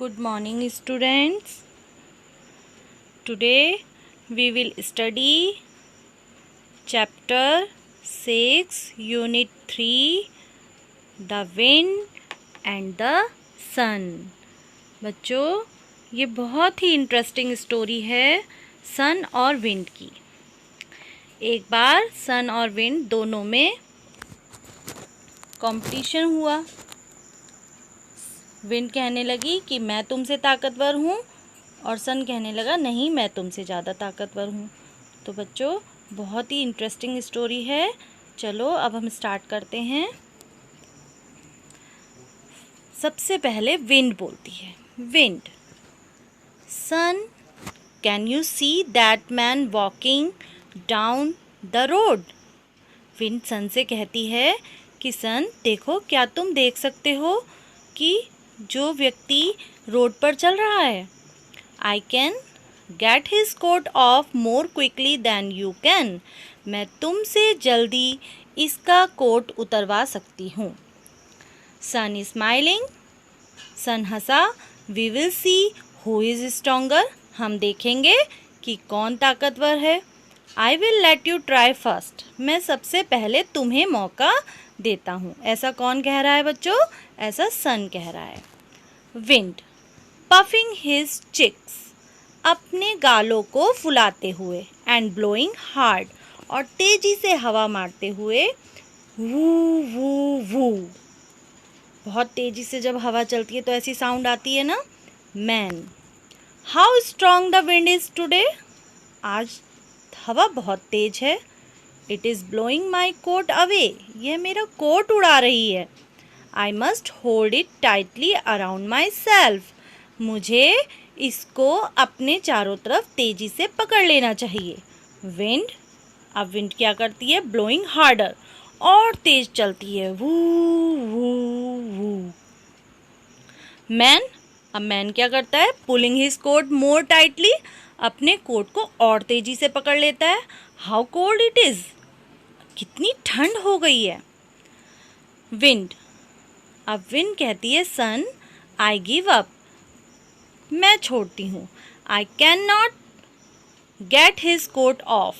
Good morning, students. Today we will study chapter 6, unit 3, the wind and the sun. बच्चों, ये बहुत ही interesting story है सन और wind की। एक बार सन और विंड दोनों में कंपटीशन हुआ। विंड कहने लगी कि मैं तुमसे ताकतवर हूँ और सन कहने लगा नहीं, मैं तुमसे ज़्यादा ताकतवर हूँ। तो बच्चों, बहुत ही इंटरेस्टिंग स्टोरी है। चलो अब हम स्टार्ट करते हैं। सबसे पहले विंड बोलती है। Wind, sun, can you see that man walking down the road? Wind sun से कहती है कि सन देखो, क्या तुम देख सकते हो कि जो व्यक्ति रोड पर चल रहा है? I can get his coat off more quickly than you can. मैं तुमसे जल्दी इसका कोट उतरवा सकती हूँ। सन इज स्माइलिंग, सन हंसा। We will see who is stronger. हम देखेंगे कि कौन ताकतवर है। I will let you try first. मैं सबसे पहले तुम्हें मौका देता हूँ। ऐसा कौन कह रहा है बच्चों? ऐसा सन कह रहा है। विंड, पफिंग हिज चिक्स, अपने गालों को फुलाते हुए, एंड ब्लोइंग हार्ड, और तेजी से हवा मारते हुए, वू वू वू। बहुत तेजी से जब हवा चलती है तो ऐसी साउंड आती है ना। Man, how strong the wind is today? आज हवा बहुत तेज है। It is blowing my coat away, यह मेरा कोट उड़ा रही है। I must hold it tightly around myself, मुझे इसको अपने चारों तरफ तेजी से पकड़ लेना चाहिए। विंड, अब विंड क्या करती है? ब्लोइंग हार्डर, और तेज चलती है। वू वू वू। मैन, अब मैन क्या करता है? पुलिंग हिज कोट मोर टाइटली, अपने कोट को और तेजी से पकड़ लेता है। हाउ कोल्ड इट इज़, कितनी ठंड हो गई है। विंड, अब विंड कहती है सन, आई गिव अप, मैं छोड़ती हूँ। I can not get his coat off,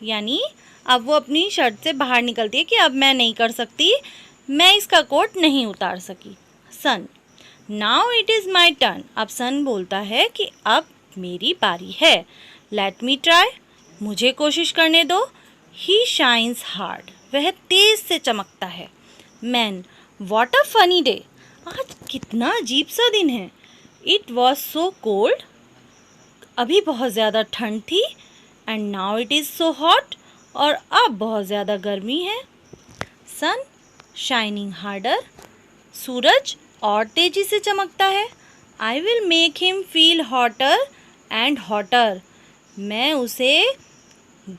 यानी अब वो अपनी शर्ट से बाहर निकलती है कि अब मैं नहीं कर सकती, मैं इसका कोट नहीं उतार सकी। Sun, now it is my turn. अब सन बोलता है कि अब मेरी बारी है। लेट मी ट्राई, मुझे कोशिश करने दो। ही शाइन्स हार्ड, वह तेज से चमकता है। Man, what a funny day, आज कितना अजीब सा दिन है। इट वॉज सो कोल्ड, अभी बहुत ज़्यादा ठंड थी। And now it is so hot, और अब बहुत ज़्यादा गर्मी है। सन, शाइनिंग हार्डर, सूरज और तेज़ी से चमकता है। I will make him feel hotter and hotter, मैं उसे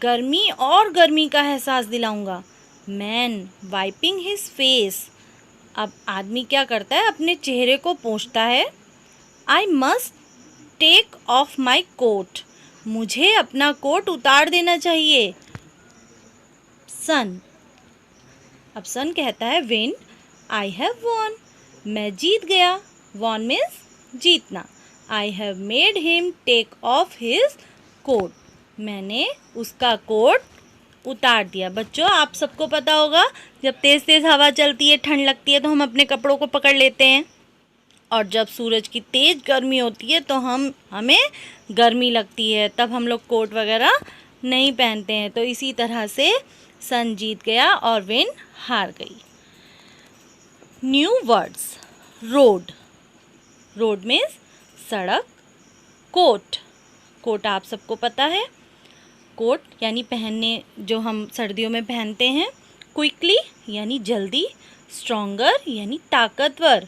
गर्मी और गर्मी का एहसास दिलाऊंगा। मैन, वाइपिंग हिज फेस, अब आदमी क्या करता है? अपने चेहरे को पोंछता है। I must take off my coat, मुझे अपना कोट उतार देना चाहिए। सन, अब सन कहता है विंड, आई हैव वॉन, मैं जीत गया। वॉन मीन्स जीतना। I have made him take off his coat, मैंने उसका कोट उतार दिया। बच्चों, आप सबको पता होगा, जब तेज़ तेज़ हवा चलती है, ठंड लगती है, तो हम अपने कपड़ों को पकड़ लेते हैं, और जब सूरज की तेज़ गर्मी होती है तो हमें गर्मी लगती है, तब हम लोग कोट वगैरह नहीं पहनते हैं। तो इसी तरह से सन जीत गया और विंड हार गई। New words. Road, road means सड़क। कोट, कोट आप सबको पता है, कोट यानी पहनने, जो हम सर्दियों में पहनते हैं। क्विकली यानी जल्दी। स्ट्रॉन्गर यानी ताकतवर।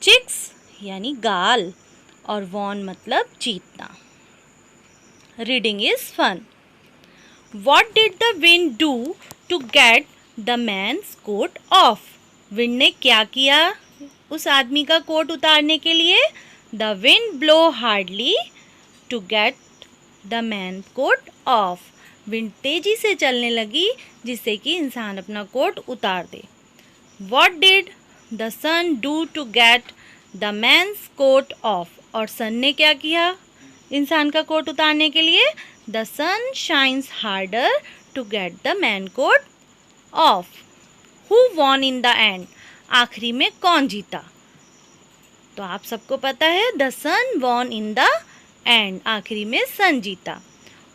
चिक्स यानी गाल, और वॉन मतलब जीतना। Reading is fun. What did the wind do to get the man's coat off? Wind ने क्या किया उस आदमी का कोट उतारने के लिए? The wind blow hardly to get the man coat off, wind तेजी से चलने लगी जिससे कि इंसान अपना कोट उतार दे। What did the sun do to get the man's coat off? और सन ने क्या किया इंसान का कोट उतारने के लिए? The sun shines harder to get the man coat off. Who won in the end? आखिरी में कौन जीता? तो आप सबको पता है the sun won in the end, आखिरी में सन जीता।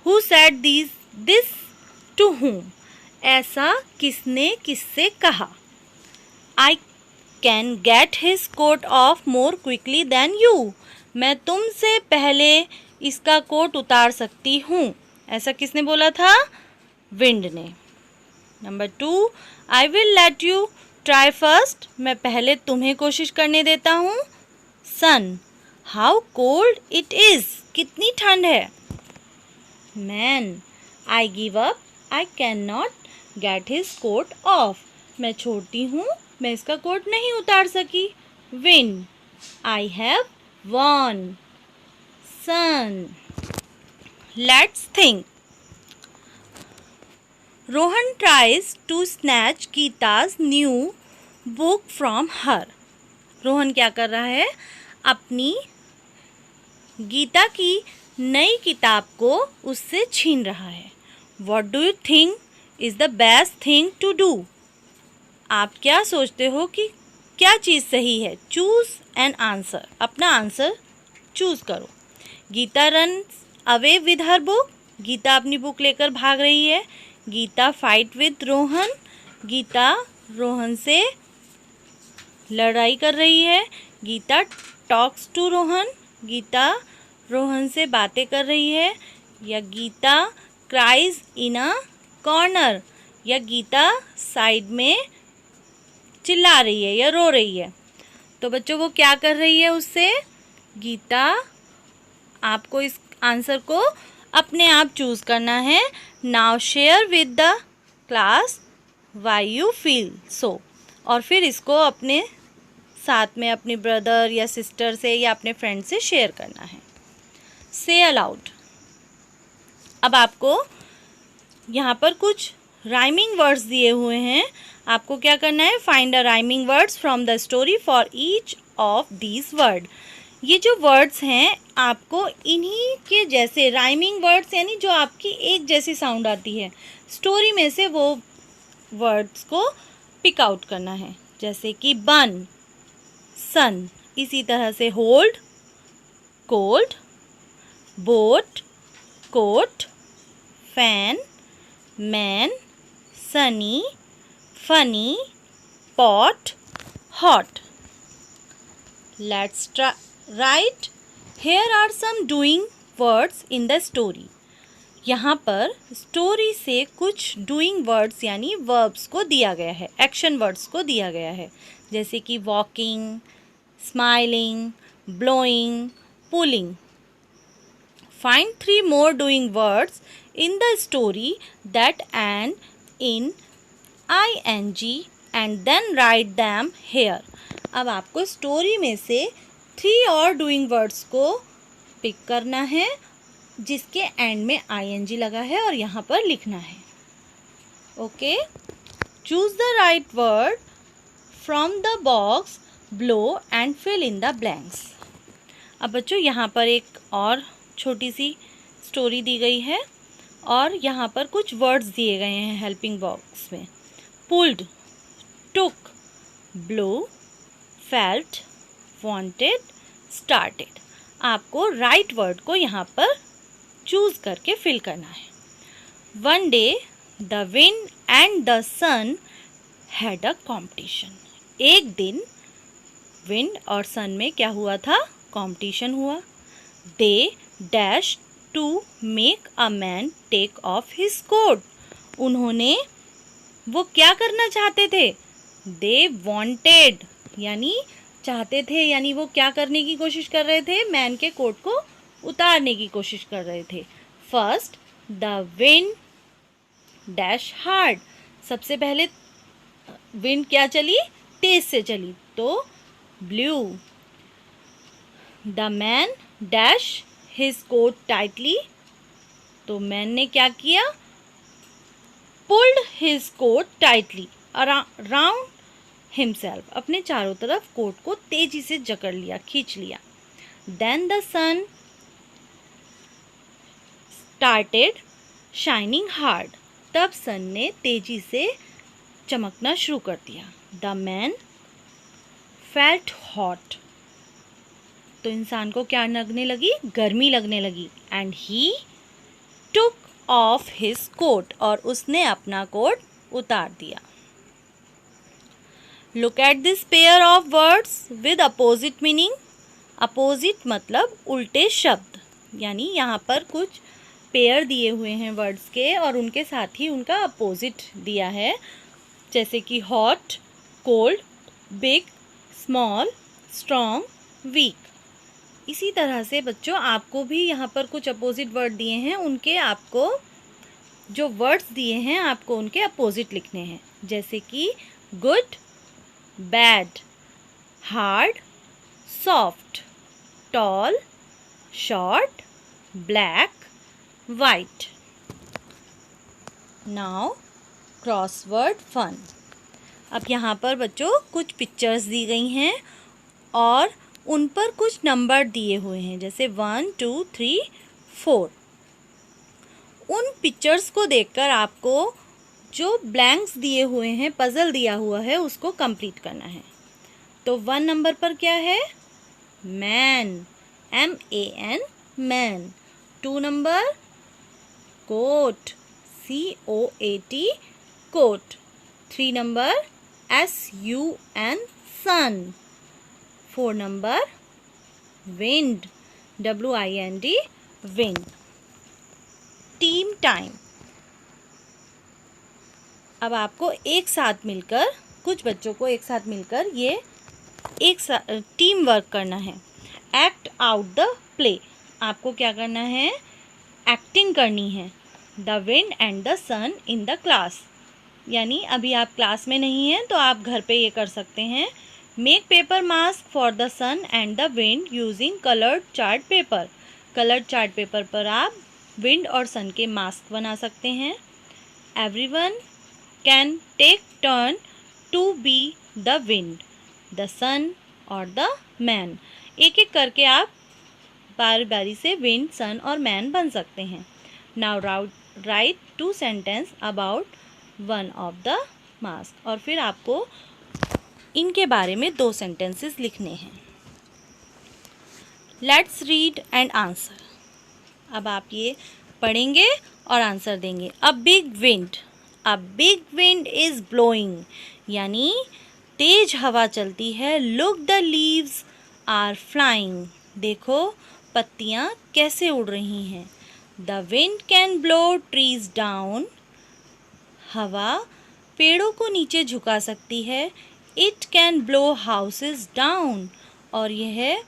Who said this to whom? ऐसा किसने किससे कहा? I can get his coat off more quickly than you. मैं तुमसे पहले इसका कोट उतार सकती हूँ। ऐसा किसने बोला था? विंड ने। Number 2, I will let you try first. मैं पहले तुम्हें कोशिश करने देता हूँ। Sun, how cold it is. कितनी ठंड है। Man, I give up, I can not get his coat off. मैं छोड़ती हूँ, मैं इसका कोट नहीं उतार सकी। Wind, I have won. Sun, let's think. Rohan tries to snatch Gita's new book from her. Rohan क्या कर रहा है? अपनी गीता की नई किताब को उससे छीन रहा है। What do you think is the best thing to do? आप क्या सोचते हो कि क्या चीज़ सही है? Choose an answer. अपना आंसर चूज़ करो। Gita runs away with her book. Gita अपनी बुक लेकर भाग रही है। Gita fight with Rohan. गीता रोहन से लड़ाई कर रही है। Gita talks to Rohan. गीता रोहन से बातें कर रही है। या Gita cries in a corner. या गीता साइड में चिल्ला रही है या रो रही है। तो बच्चों वो क्या कर रही है उससे? गीता, आपको इस आंसर को अपने आप चूज़ करना है। Now share with the class why you feel so. और फिर इसको अपने साथ में अपने ब्रदर या सिस्टर से या अपने फ्रेंड से शेयर करना है। से अलाउड। अब आपको यहाँ पर कुछ राइमिंग वर्ड्स दिए हुए हैं। आपको क्या करना है? Find a rhyming words from the story for each of these word. ये जो वर्ड्स हैं आपको इन्हीं के जैसे राइमिंग वर्ड्स, यानी जो आपकी एक जैसी साउंड आती है, स्टोरी में से वो वर्ड्स को पिक आउट करना है। जैसे कि बन, सन, इसी तरह से hold, cold, boat, coat, fan, man, sunny, funny, pot, hot. Let's write. Here are some doing words in the story. यहाँ पर स्टोरी से कुछ डूइंग वर्ड्स यानी वर्ब्स को दिया गया है, एक्शन वर्ड्स को दिया गया है। जैसे कि walking, smiling, blowing, pulling. Find 3 more doing words in the story that end in ing and then write them here. अब आपको स्टोरी में से 3 और डूइंग वर्ड्स को पिक करना है जिसके एंड में ing लगा है और यहाँ पर लिखना है। Okay, choose the right word from the box below and fill in the blanks. अब बच्चों यहाँ पर एक और छोटी सी स्टोरी दी गई है और यहाँ पर कुछ वर्ड्स दिए गए हैं हेल्पिंग बॉक्स में। Pulled, took, blow, felt, wanted, started. आपको राइट वर्ड को यहाँ पर चूज करके फिल करना है। One day the wind and the sun had a competition. एक दिन विंड और सन में क्या हुआ था? कॉम्पिटिशन हुआ। They dash to make a man take off his coat. उन्होंने, वो क्या करना चाहते थे? दे वॉन्टेड, यानी चाहते थे, यानी वो क्या करने की कोशिश कर रहे थे? मैन के कोट को उतारने की कोशिश कर रहे थे। First the wind dash hard. सबसे पहले विंड क्या चली? तेज से चली, तो blew. The man dash his coat tightly. तो मैन ने क्या किया? Pulled his coat tightly around himself. अपने चारों तरफ कोट को तेजी से जकड़ लिया, खींच लिया। Then the sun started shining hard. तब सन ने तेजी से चमकना शुरू कर दिया। The man felt hot. तो इंसान को क्या लगने लगी? गर्मी लगने लगी। And he took off his coat. और उसने अपना कोट उतार दिया। Look at this pair of words with opposite meaning. Opposite मतलब उल्टे शब्द, यानी यहाँ पर कुछ पेयर दिए हुए हैं वर्ड्स के और उनके साथ ही उनका अपोजिट दिया है, जैसे कि hot, cold, big, small, strong, weak. इसी तरह से बच्चों आपको भी यहाँ पर कुछ अपोजिट वर्ड दिए हैं, उनके आपको जो वर्ड्स दिए हैं आपको उनके अपोजिट लिखने हैं, जैसे कि good, bad, hard, soft, tall, short, black, white. Now crossword fun. अब यहाँ पर बच्चों कुछ पिक्चर्स दी गई हैं और उन पर कुछ नंबर दिए हुए हैं, जैसे 1 2 3 4। उन पिक्चर्स को देखकर आपको जो ब्लैंक्स दिए हुए हैं, पजल दिया हुआ है, उसको कंप्लीट करना है। तो 1 नंबर पर क्या है? Man, MAN, man. 2 number coat, COAT, coat. 3 number SUN, sun. 4 number wind, WIND, wind. Team time. अब आपको एक साथ मिलकर, कुछ बच्चों को एक साथ मिलकर ये एक साथ टीम वर्क करना है। Act out the play. आपको क्या करना है? एक्टिंग करनी है। The wind and the sun in the class. यानी अभी आप क्लास में नहीं हैं तो आप घर पे ये कर सकते हैं। Make paper mask for the sun and the wind using coloured chart paper. Coloured chart paper पर आप विंड और सन के मास्क बना सकते हैं। Everyone can take turn to be the wind, the sun और द मैन। एक एक करके आप बारी बारी से विंड, सन और मैन बन सकते हैं। Now right 2 sentence about one of the mask. और फिर आपको इनके बारे में 2 सेंटेंसेस लिखने हैं। Let's read and answer. अब आप ये पढ़ेंगे और आंसर देंगे। A big wind, a big wind is blowing, यानी तेज हवा चलती है। Look the leaves are flying, देखो पत्तियाँ कैसे उड़ रही हैं। The wind can blow trees down, हवा पेड़ों को नीचे झुका सकती है। It can blow houses down, और यह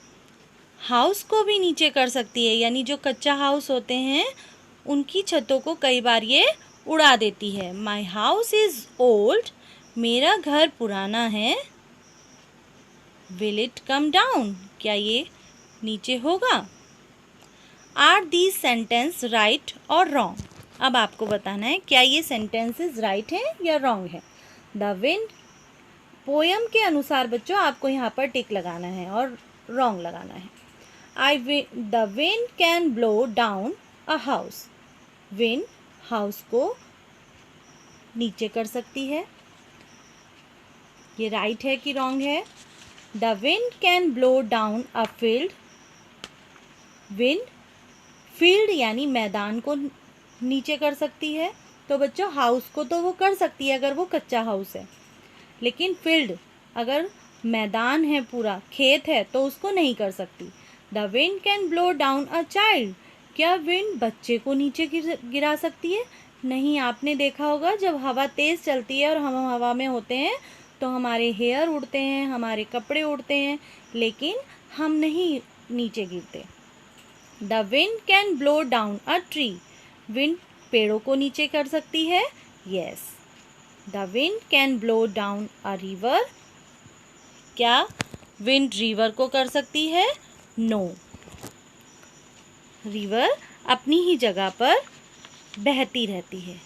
हाउस को भी नीचे कर सकती है, यानी जो कच्चा हाउस होते हैं उनकी छतों को कई बार ये उड़ा देती है। माई हाउस इज़ ओल्ड, मेरा घर पुराना है। विल इट कम डाउन, क्या ये नीचे होगा। आर दीज सेंटेंस राइट और रॉन्ग। अब आपको बताना है क्या ये सेंटेंसेस राइट हैं या रॉन्ग है। द विंड, पोयम के अनुसार बच्चों आपको यहाँ पर टिक लगाना है और रॉन्ग लगाना है। The wind can blow down a house, wind house को नीचे कर सकती है। ये राइट है कि रॉन्ग है। The wind can blow down a field, wind field यानी मैदान को नीचे कर सकती है। तो बच्चों हाउस को तो वो कर सकती है अगर वो कच्चा हाउस है, लेकिन फील्ड अगर मैदान है, पूरा खेत है, तो उसको नहीं कर सकती। The wind can blow down a child, क्या विंड बच्चे को नीचे गिरा सकती है? नहीं। आपने देखा होगा जब हवा तेज़ चलती है और हम हवा में होते हैं तो हमारे हेयर उड़ते हैं, हमारे कपड़े उड़ते हैं, लेकिन हम नहीं नीचे गिरते। The wind can blow down a tree, wind पेड़ों को नीचे कर सकती है। Yes. The wind can blow down a river, क्या विंड रिवर को कर सकती है? नो। रिवर अपनी ही जगह पर बहती रहती है।